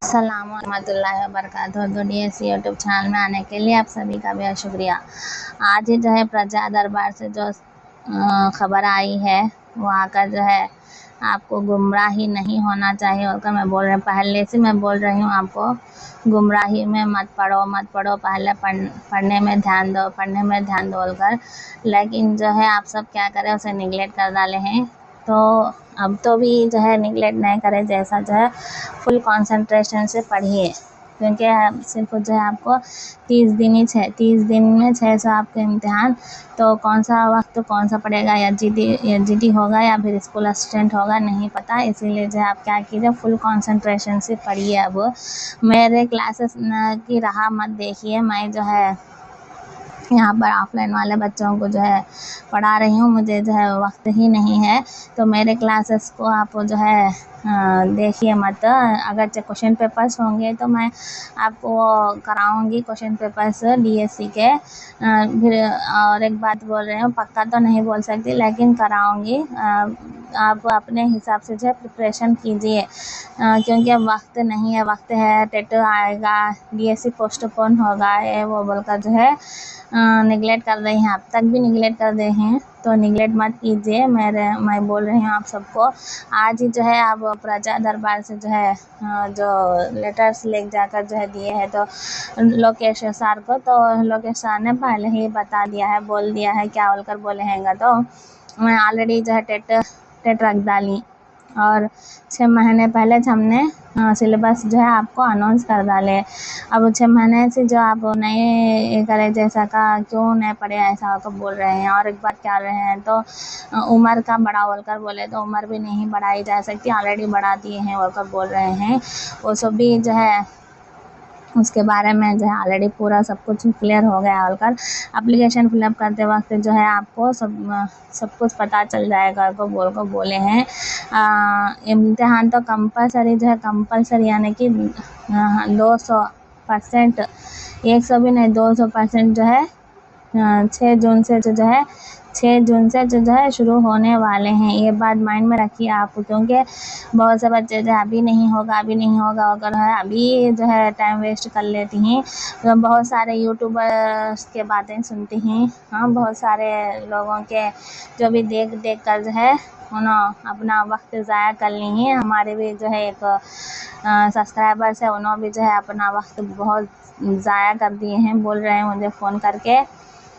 अस्सलाम वरहमतुल्लाहि वबरकातुहू। तो डीएससी यूट्यूब चैनल में आने के लिए आप सभी का बेहद शुक्रिया। आज ही जो है प्रजा दरबार से जो खबर आई है वो आकर जो है आपको गुमराही नहीं होना चाहिए और मैं बोल रही पहले से मैं बोल रही हूँ आपको गुमराही में मत पढ़ो पहले पढ़ने में ध्यान दो बोलकर। लेकिन जो है आप सब क्या करें उसे निगलेक्ट कर डाले हैं। तो अब तो भी जो है निगलेक्ट नहीं करें, जैसा जो है फुल कंसंट्रेशन से पढ़िए, क्योंकि सिर्फ जो है आपको 30 दिन में 600 आपके इम्तिहान। तो कौन सा वक्त कौन सा पड़ेगा, एचजीटी होगा या फिर स्कूल असिस्टेंट होगा नहीं पता। इसीलिए जो है आप क्या कीजिए फुल कंसंट्रेशन से पढ़िए। अब मेरे क्लासेस की राह मत देखिए, मैं जो है यहाँ पर ऑफलाइन वाले बच्चों को जो है पढ़ा रही हूँ, मुझे जो है वक्त ही नहीं है। तो मेरे क्लासेस को आप जो है देखिए मत। अगर क्वेश्चन पेपर्स होंगे तो मैं आपको कराऊंगी क्वेश्चन पेपर्स डीएससी के। फिर और एक बात बोल रही हूँ, पक्का तो नहीं बोल सकती लेकिन कराऊंगी। आप अपने हिसाब से जो है प्रिपरेशन कीजिए, क्योंकि अब वक्त नहीं है। वक्त है, टेट आएगा, डीएससी पोस्टपोन होगा, ये वो बोलकर जो है निगलेक्ट कर रही हैं। अब तक भी निगलेक्ट कर रहे हैं, तो निगलेक्ट मत कीजिए। मैं बोल रही हूँ आप सबको। आज ही जो है आप प्रजा दरबार से जो है जो लेटर्स ले जाकर जो है दिए हैं तो लोकेश सर को, तो लोकेश सर ने पहले ही बता दिया है, बोल दिया है क्या बोलकर बोले हैंगा। तो मैं ऑलरेडी जो है टेट रख डाली और 6 महीने पहले हमने सिलेबस जो है आपको अनाउंस कर डाले। अब 6 महीने से जो आप नहीं करे जैसा का क्यों नहीं पढ़े ऐसा को बोल रहे हैं। और एक बात क्या रहे हैं तो उम्र का बड़ा बोलकर बोले, तो उम्र भी नहीं बढ़ाई जा सकती, ऑलरेडी बढ़ा दिए हैं बोलकर बोल रहे हैं। वो सब भी जो है उसके बारे में जो है ऑलरेडी पूरा सब कुछ क्लियर हो गया बोलकर एप्लीकेशन फिलअप करते वक्त जो है आपको सब कुछ पता चल जाएगा को बोले हैं। इम्तिहान तो कंपलसरी जो है कंपलसरी, यानी कि 200%, 100 भी नहीं 200% जो है 6 जून से जो है शुरू होने वाले हैं। ये बात माइंड में रखिए आप, क्योंकि बहुत से बच्चे जो है अभी नहीं होगा अगर है अभी जो है टाइम वेस्ट कर लेती हैं। तो बहुत सारे यूट्यूबर्स के बातें सुनती हैं, हाँ बहुत सारे लोगों के जो भी देख कर जो है उन्होंने अपना वक्त ज़ाया कर ली हैं। हमारे भी जो है एक सब्सक्राइबर्स है, उन्होंने भी जो है अपना वक्त बहुत ज़ाया कर दिए हैं। बोल रहे हैं मुझे फ़ोन करके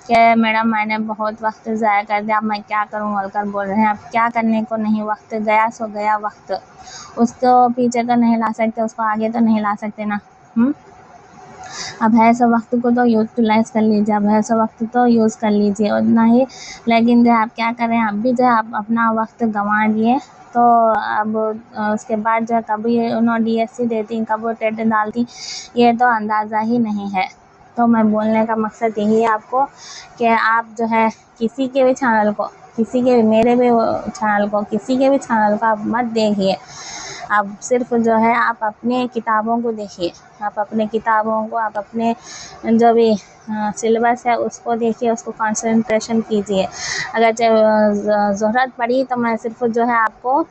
कि मैडम मैंने बहुत वक्त ज़ाया कर दिया, अब मैं क्या करूँ बोलकर बोल रहे हैं। अब क्या करने को नहीं, वक्त गया सो गया वक्त, उसको पीछे तो नहीं ला सकते, उसको आगे तो नहीं ला सकते ना। अब है सो वक्त को तो यूटिलाइज़ कर लीजिए, अब है सो वक्त तो यूज़ कर लीजिए उतना ही। लेकिन जो आप क्या करें, अब भी जो है आप अपना वक्त गंवा दिए। तो अब उसके बाद जो है कभी उन्होंने डीएससी देती, कब वो टेट डालती, ये तो अंदाज़ा ही नहीं है। तो मैं बोलने का मकसद यही है आपको कि आप जो है किसी के भी चैनल को, मेरे भी चैनल को, किसी के भी चैनल को आप मत देखिए। आप सिर्फ जो है आप अपने किताबों को देखिए, आप अपने जो भी सिलेबस है उसको देखिए, उसको कंसंट्रेशन कीजिए। अगर ज़रूरत पड़ी तो मैं सिर्फ जो है आपको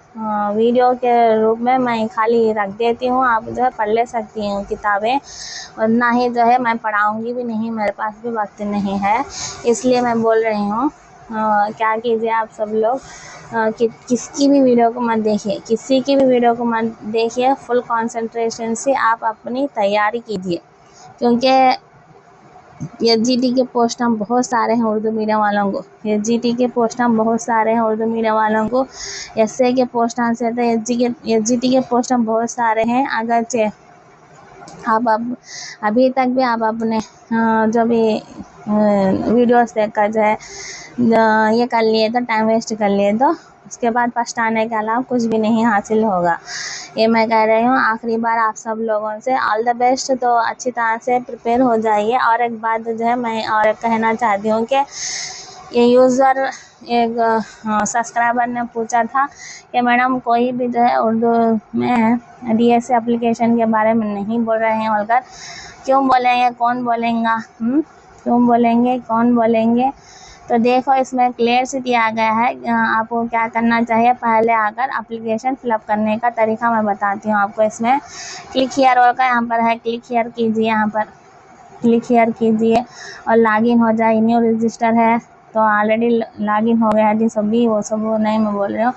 वीडियो के रूप में मैं खाली रख देती हूँ, आप जो है पढ़ ले सकती हूँ किताबें। और ना ही जो है मैं पढ़ाऊँगी भी नहीं, मेरे पास भी वक्त नहीं है, इसलिए मैं बोल रही हूँ क्या कीजिए आप सब लोग कि किसी भी वीडियो को मत देखिए, फुल कंसंट्रेशन से आप अपनी तैयारी कीजिए। क्योंकि एचजीटी के पोस्ट हम बहुत सारे हैं उर्दू मीडियम वालों को, एसए के पोस्ट से तो एचजीटी के पोस्ट हम बहुत सारे हैं। अगर आप अभी तक भी आप अपने जो भी वीडियोस देखकर जो है ये कर लिए तो टाइम वेस्ट कर लिए, तो उसके बाद पछताने के अलावा कुछ भी नहीं हासिल होगा। ये मैं कह रही हूँ आखिरी बार आप सब लोगों से, ऑल द बेस्ट। तो अच्छी तरह से प्रिपेयर हो जाइए। और एक बात जो है मैं और कहना चाहती हूँ कि ये यूज़र एक सब्सक्राइबर ने पूछा था कि मैडम कोई भी जो है उर्दू में डीएससी एप्लीकेशन के बारे में नहीं बोल रहे हैं बोलकर, क्यों बोलेंगे, कौन बोलेंगे, तो देखो इसमें क्लियर से दिया गया है आपको क्या करना चाहिए। पहले आकर एप्लीकेशन फिलअप करने का तरीका मैं बताती हूँ आपको। इसमें क्लिक हियर होगा, यहाँ पर है, क्लिक हियर कीजिए, यहाँ पर क्लिक हियर कीजिए और लॉगिन हो जाए। न्यू रजिस्टर है तो ऑलरेडी लॉगिन हो गया है जी सभी, वो सब वो नहीं मैं बोल रही हूँ।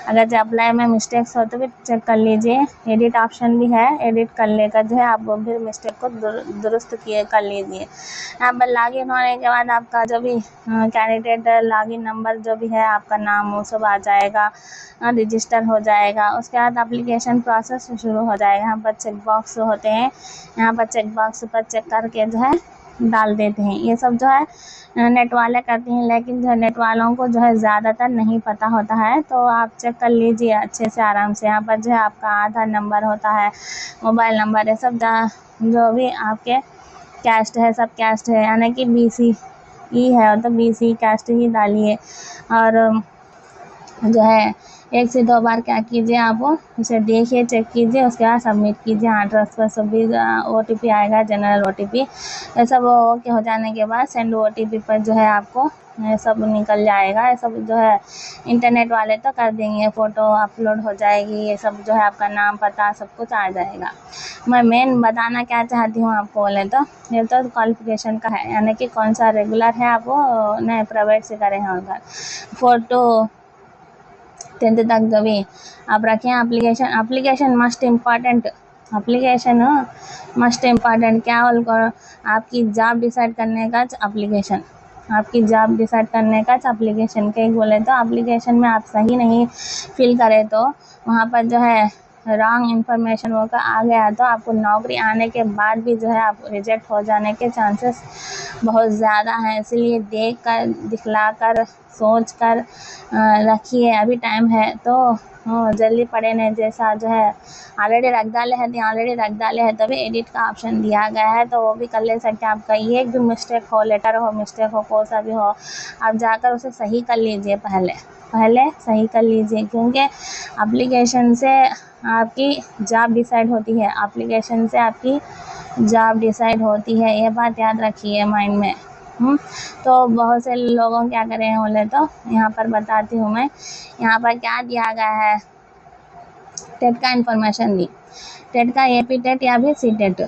अगर जो अप्लाई में मिस्टेक्स हो तो भी चेक कर लीजिए। एडिट ऑप्शन भी है, एडिट कर लेकर जो है आप फिर मिस्टेक को दुरुस्त किए कर लीजिए। यहाँ पर लॉगिन होने के बाद आपका जो भी कैंडिडेट लॉगिन नंबर जो भी है, आपका नाम वो सब आ जाएगा, रजिस्टर हो जाएगा। उसके बाद एप्लीकेशन प्रोसेस शुरू हो जाएगा। यहाँ पर चेक बॉक्स होते हैं, यहाँ पर चेक बॉक्स पर चेक करके जो है डाल देते हैं। ये सब जो है नेट वाले करते हैं, लेकिन जो नेट वालों को जो है ज़्यादातर नहीं पता होता है, तो आप चेक कर लीजिए अच्छे से आराम से। यहाँ पर जो है आपका आधार नंबर होता है, मोबाइल नंबर है, सब जो भी आपके कैस्ट है सब कैस्ट है, यानी कि BC है तो BC कैस्ट ही डालिए। और जो है 1 से 2 बार क्या कीजिए, आप उसे देखिए, चेक कीजिए, उसके बाद सबमिट कीजिए। हाँ, ट्रांसफर सभी OTP आएगा, जनरल OTP। ये सब ओके हो जाने के बाद सेंड OTP पर जो है आपको ये सब निकल जाएगा। ये सब जो है इंटरनेट वाले तो कर देंगे, फ़ोटो अपलोड हो जाएगी, ये सब जो है आपका नाम पता सब कुछ आ जाएगा। मैं मेन बताना क्या चाहती हूँ आपको बोले तो, ये तो क्वालिफिकेशन का है, यानी कि कौन सा रेगुलर है आप वो नहीं प्राइवेट से करें हैं अगर। फ़ोटो 10th तक जो भी आप रखें। Application must important, application must important क्या बोल, आपकी जॉब डिसाइड करने का एप्लीकेशन, आपकी जॉब डिसाइड करने का एप्लीकेशन के बोले तो एप्लीकेशन में आप सही नहीं फिल करें तो वहाँ पर जो है रॉन्ग इन्फॉर्मेशन होकर आ गया तो आपको नौकरी आने के बाद भी जो है आप रिजेक्ट हो जाने के चांसेस बहुत ज़्यादा हैं। इसलिए देख कर, दिखला कर, सोच कर रखिए। अभी टाइम है तो जल्दी पढ़े नहीं, जैसा जो है ऑलरेडी रख डाले हैं तो ऑलरेडी रख डाले हैं, तभी एडिट का ऑप्शन दिया गया है तो वो भी कर ले सकते हैं। आपका ये भी मिस्टेक हो, लेटर हो मिस्टेक हो, कोई सा भी हो, आप जाकर उसे सही कर लीजिए, पहले सही कर लीजिए, क्योंकि एप्लीकेशन से आपकी जॉब डिसाइड होती है, एप्लीकेशन से आपकी जॉब डिसाइड होती है, ये बात याद रखिए माइंड में। तो बहुत से लोगों क्या करें बोले तो यहाँ पर बताती हूँ मैं। यहाँ पर क्या दिया गया है, टेट का इन्फॉर्मेशन दी, टेट का AP टेट या भी C टेट।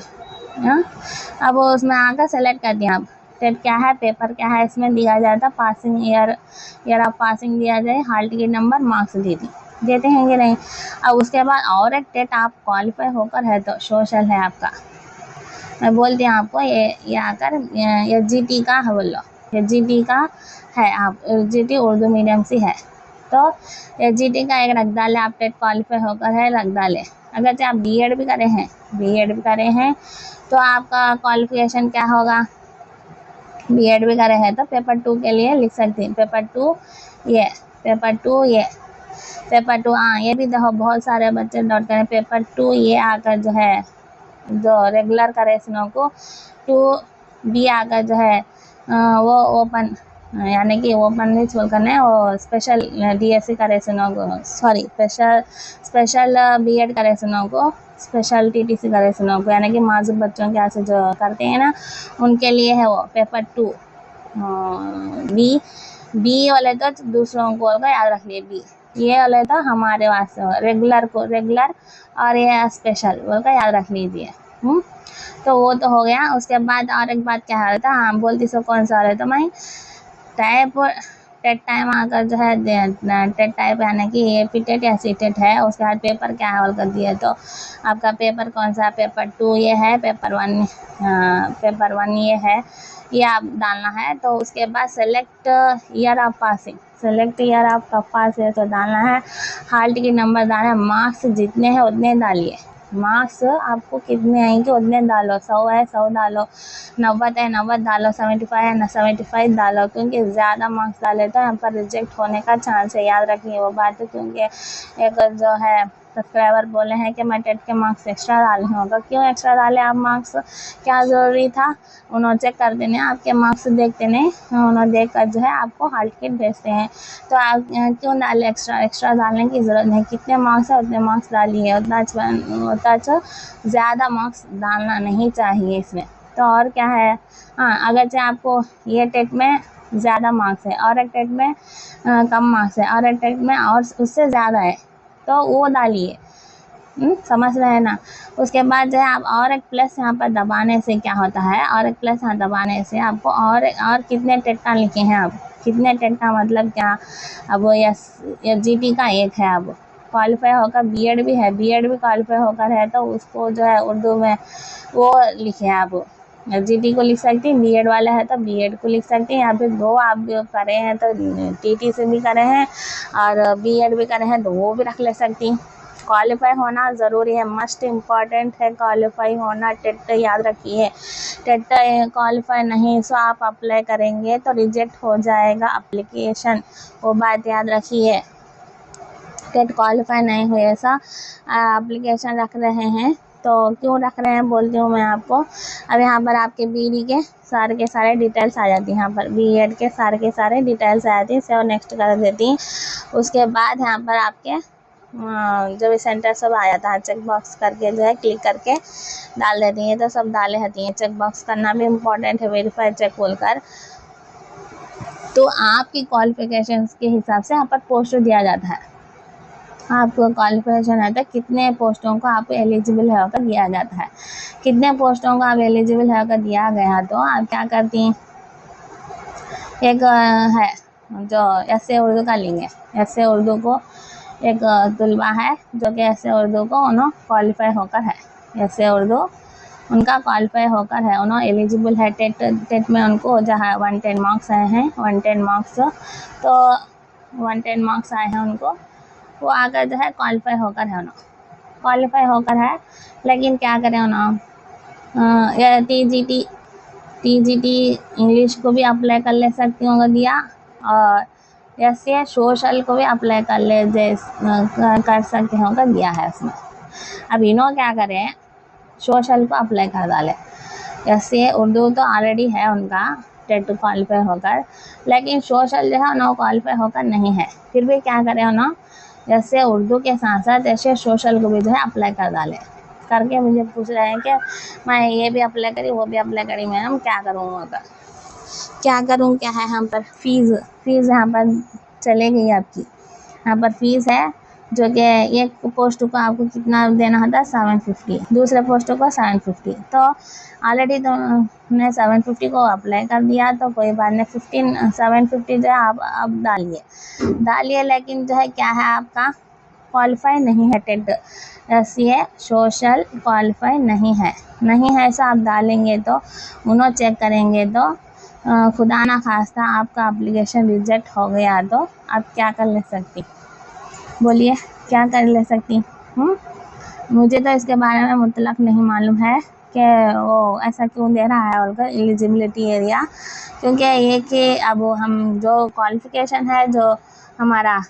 अब उसमें आकर सेलेक्ट कर दिया आप टेट क्या है, पेपर क्या है, इसमें दिया जाता पासिंग ईयर ऑफ पासिंग दिया जाए, हॉल टिकट नंबर, मार्क्स देते हैं कि नहीं। अब उसके बाद और एक टेट आप क्वालिफाई होकर है तो सोशल है आपका, मैं बोलती हूँ आपको ये आकर SGT का है, बोलो SGT का है, आप SGT उर्दू मीडियम से है तो SGT का एक रख डाले, आप टेट क्वालिफाई होकर है रख डाले। अगर जो आप B.Ed भी करे हैं तो आपका क्वालिफिकेशन क्या होगा, B.Ed भी करे हैं तो पेपर 2 के लिए लिख सकते हैं, पेपर 2 हाँ, ये भी देखो बहुत सारे बच्चे नोट करें, पेपर 2 ये आकर जो है जो रेगुलर करे सुनो को 2B आकर जो है वो ओपन, यानी कि ओपन नहीं बोल करने, वो स्पेशल DSC करे सुनो को, सॉरी स्पेशल B.Ed करे सुनो को, स्पेशल TTC करे सुनो को, यानी कि माजूब बच्चों के ऐसे जो करते हैं ना उनके लिए है वो पेपर 2। बी वाले तो दूसरों को याद रख लिए, B ये वाले तो हमारे वास्ते रेगुलर और ये स्पेशल बोल याद रख लीजिए। तो वो तो हो गया। उसके बाद और एक बात क्या है था, हाँ बोलती सो कौन सा रहे तो मैं टेट टाइम आकर जो है टेट टाइप यानी कि AP टेट या C टेट है, उसके बाद पेपर क्या है कर दिया तो आपका पेपर कौन सा, पेपर 2 ये है, पेपर 1 ये है, ये आप डालना है। तो उसके बाद सेलेक्ट ईयर ऑफ पास है तो डालना है, हॉल टिकट नंबर डालना है, मार्क्स जितने हैं उतने डालिए, मार्क्स आपको कितने आएंगे उतने डालो, 100 है 100 डालो, 90 है 90 डालो, 75 है 75 डालो, क्योंकि ज़्यादा मार्क्स डाले तो यहाँ पर रिजेक्ट होने का चांस है, याद रखिए वो बात। क्योंकि एक जो है सब्सक्राइबर बोले हैं कि मैं टेट के मार्क्स एक्स्ट्रा डाले होगा, क्यों एक्स्ट्रा डाले आप मार्क्स, क्या ज़रूरी था, उन्होंने चेक कर देने आपके मार्क्स देखते नहीं, उन्होंने देख कर जो है आपको हॉल टिकट भेजते हैं, तो आप क्यों डाले एक्स्ट्रा डालने की ज़रूरत नहीं, कितने मार्क्स है उतने मार्क्स डालिए, उतना ज़्यादा मार्क्स डालना नहीं चाहिए इसमें। तो और क्या है, हाँ अगर चाहे आपको ये टेट में ज़्यादा मार्क्स है और एक टेट में कम मार्क्स है और एक टेट में और उससे ज़्यादा है, तो वो डालिए। समझ रहे हैं ना। उसके बाद जो है आप और एक प्लस यहाँ पर दबाने से क्या होता है, और एक प्लस यहाँ दबाने से आपको और कितने टेट का लिखे हैं आप, कितने टेट का मतलब क्या, अब वो SGT का एक है, अब क्वालिफाई होकर बीएड भी है, बीएड भी क्वालिफाई होकर है, तो उसको जो है उर्दू में वो लिखे आप। SGT को लिख सकती हैं, बीएड वाला है तो बीएड को लिख सकती हैं, या फिर दो आप करे हैं तो TT से भी करे हैं और बीएड भी करे हैं तो वो भी रख ले सकती हैं। क्वालिफाई होना ज़रूरी है, मस्ट इम्पॉर्टेंट है क्वालिफाई होना। टेट याद रखिए, टेट क्वालिफाई नहीं सो आप अप्लाई करेंगे तो रिजेक्ट हो जाएगा एप्लीकेशन, वो बात याद रखिए। टेट क्वालिफाई नहीं हुए ऐसा एप्लीकेशन रख रहे हैं तो क्यों रख रहे हैं बोलती हूँ मैं आपको। अब यहाँ पर आपके BD के सारे डिटेल्स आ जाती हैं, यहाँ पर BEd के सारे डिटेल्स आ जाती हैं, सेव नेक्स्ट कर देती हैं। उसके बाद यहाँ पर आपके जो भी सेंटर सब आ जाता है, चेक बॉक्स करके जो है क्लिक करके डाल देती हैं, तो सब डाले होती हैं। चेक बॉक्स करना भी इम्पोर्टेंट है, वेरीफाई चेक बोलकर। तो आपकी क्वालिफिकेशंस के हिसाब से यहाँ पर पोस्ट दिया जाता है, आपको क्वालिफिकेशन आता है कितने पोस्टों को आपको एलिजिबल होकर दिया जाता है, कितने पोस्टों को आप एलिजिबल होकर दिया गया तो आप क्या करती हैं। एक है जो ऐसे उर्दू का लिंक है, ऐसे उर्दू को एक तलबा है जो कि ऐसे उर्दू को उन्होंने क्वालिफाई होकर है, ऐसे उर्दू उनका क्वालिफाई होकर है, उन्होंने एलिजिबल है। टेट में उनको जहाँ 110 मार्क्स आए हैं, 110 मार्क्स, तो 110 मार्क्स आए हैं उनको, वो आकर जो है क्वालिफाई होकर है, उन्होंने क्वालिफाई होकर है। लेकिन क्या करें उन्होंने TGT इंग्लिश को भी अप्लाई कर ले सकती हूँ दिया, और ऐसे सोशल को भी अप्लाई कर सकते हो का दिया है उसमें। अब इन्हों क्या करें, सोशल को अप्लाई कर डाले। ऐसे उर्दू तो ऑलरेडी है उनका टेट क्वालिफाई होकर, लेकिन सोशल जो है उन्होंने क्वालिफाई होकर नहीं है, फिर भी क्या करें उन्होंने जैसे उर्दू के साथ साथ ऐसे सोशल को भी जो है अप्लाई कर डाले। करके मुझे पूछ रहे हैं कि मैं ये भी अप्लाई करी वो भी अप्लाई करी, मैडम क्या करूँ, अगर क्या करूँ, क्या है यहाँ पर फीस यहाँ पर चलेगी आपकी। यहाँ पर फीस है जो कि एक पोस्ट को आपको कितना देना होता है 750, दूसरे पोस्ट को 750। तो ऑलरेडी तो हमने 750 को अप्लाई कर दिया, तो कोई बात नहीं, 750 जो है आप अब डालिए। लेकिन जो है क्या है, आपका क्वालिफाई नहीं है टेट, ऐसे सोशल क्वालिफाई नहीं है ऐसा आप डालेंगे तो उन्होंने चेक करेंगे तो खुदा ना खास्ता आपका एप्लीकेशन रिजेक्ट हो गया तो आप क्या कर ले सकती, बोलिए क्या कर ले सकती। मुझे तो इसके बारे में मुतलक नहीं मालूम है कि वो ऐसा क्यों दे रहा है और एलिजिबिलिटी एरिया, क्योंकि ये कि अब हम जो क्वालिफिकेशन है जो हमारा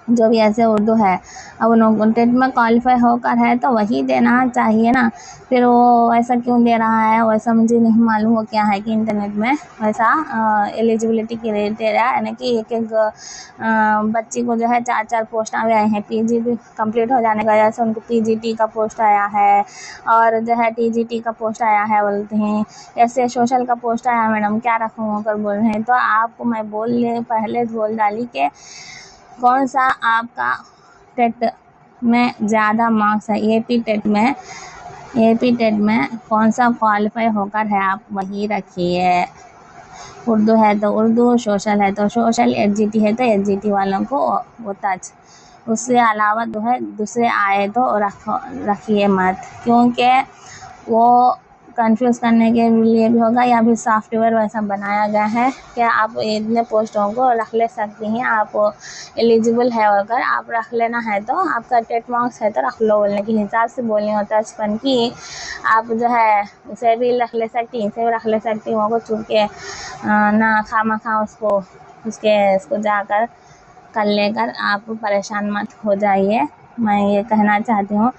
जो भी ऐसे उर्दू है, अब उन्होंने टेट में क्वालिफाई होकर है तो वही देना चाहिए ना, फिर वो ऐसा क्यों दे रहा है वैसा मुझे नहीं मालूम। वो क्या है कि इंटरनेट में वैसा एलिजिबिलिटी के लिए दे रहा है, यानी कि एक बच्ची को जो है 4 पोस्ट आए हैं, PG भी कंप्लीट हो जाने का वजह से उनको PGT का पोस्ट आया है, और जो है TGT का पोस्ट आया है, बोलते हैं ऐसे सोशल का पोस्ट आया, मैडम क्या रखूँ अगर बोल रहे हैं। तो आपको मैं पहले बोल डाली कि कौन सा आपका टेट में ज़्यादा मार्क्स है, AP टेट में कौन सा क्वालिफाई होकर है आप वही रखिए। उर्दू है तो उर्दू, सोशल है तो सोशल, SGT है तो SGT वालों को वो टच, उससे अलावा जो है दूसरे आए तो रखिए मत, क्योंकि वो कंफ्यूज करने के लिए भी होगा, या फिर सॉफ्टवेयर वैसा बनाया गया है कि आप इतने पोस्टों को रख ले सकती हैं। आप एलिजिबल है अगर आप रख लेना है तो आपका टेट मार्क्स है तो रख लो, बोलने के हिसाब से बोलनी होता है बचपन की। आप जो है उसे भी रख ले सकती, इसे भी रख ले सकती, वहाँ को चुन के ना खामा उसको जाकर कर लेकर आप परेशान मत हो जाइए, मैं ये कहना चाहती हूँ।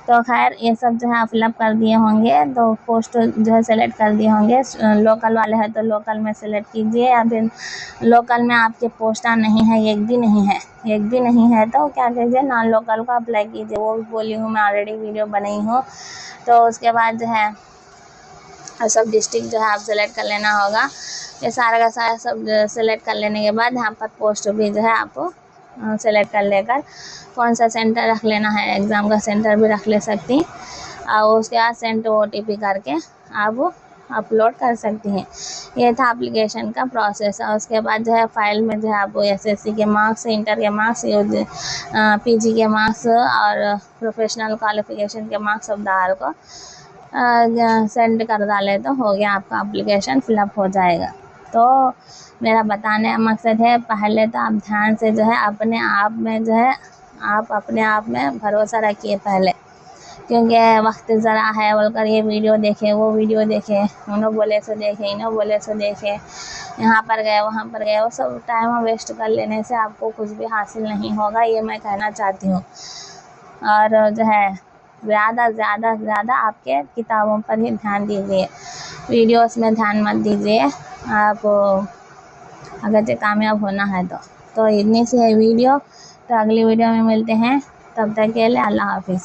तो खैर ये सब जो है आप फिलअप कर दिए होंगे, तो पोस्ट जो है सेलेक्ट कर दिए होंगे। लोकल वाले हैं तो लोकल में सेलेक्ट कीजिए, या फिर लोकल में आपके पोस्टा नहीं है, एक भी नहीं है तो क्या कीजिए, नॉन लोकल को अप्लाई कीजिए। वो भी बोली हूँ मैं, ऑलरेडी वीडियो बनाई हूँ। तो उसके बाद जो है और सब डिस्ट्रिक्ट जो है आप सेलेक्ट कर लेना होगा। ये सारा का सारा सब सेलेक्ट कर लेने के बाद यहाँ पर पोस्ट भी जो है आपको सेलेक्ट कर लेकर कौन सा सेंटर रख लेना है, एग्ज़ाम का सेंटर भी रख ले सकती हैं और उसके बाद सेंड OTP करके आप अपलोड कर सकती हैं। ये था एप्लीकेशन का प्रोसेस। और उसके बाद जो है फाइल में जो है आप SSC के मार्क्स, इंटर के मार्क्स, PG के मार्क्स और प्रोफेशनल क्वालिफिकेशन के मार्क्स सब डाल को सेंड कर डाले तो हो गया, आपका एप्लीकेशन फिलअप हो जाएगा। तो मेरा बताने का मकसद है, पहले तो आप ध्यान से जो है अपने आप में जो है आप अपने आप में भरोसा रखिए पहले, क्योंकि वक्त ज़रा है बोलकर ये वीडियो देखे, वो वीडियो देखे, उन्होंने बोले सो देखे, इन्होंने बोले सो देखे, यहाँ पर गए वहाँ पर गए, वो सब टाइम वेस्ट कर लेने से आपको कुछ भी हासिल नहीं होगा, ये मैं कहना चाहती हूँ। और जो है ज़्यादा आपके किताबों पर ही ध्यान दीजिए, वीडियोस में ध्यान मत दीजिए। आप अगर जो कामयाब होना है तो इतनी सी है वीडियो। तो अगली वीडियो में मिलते हैं, तब तक के लिए अल्लाह हाफिज़।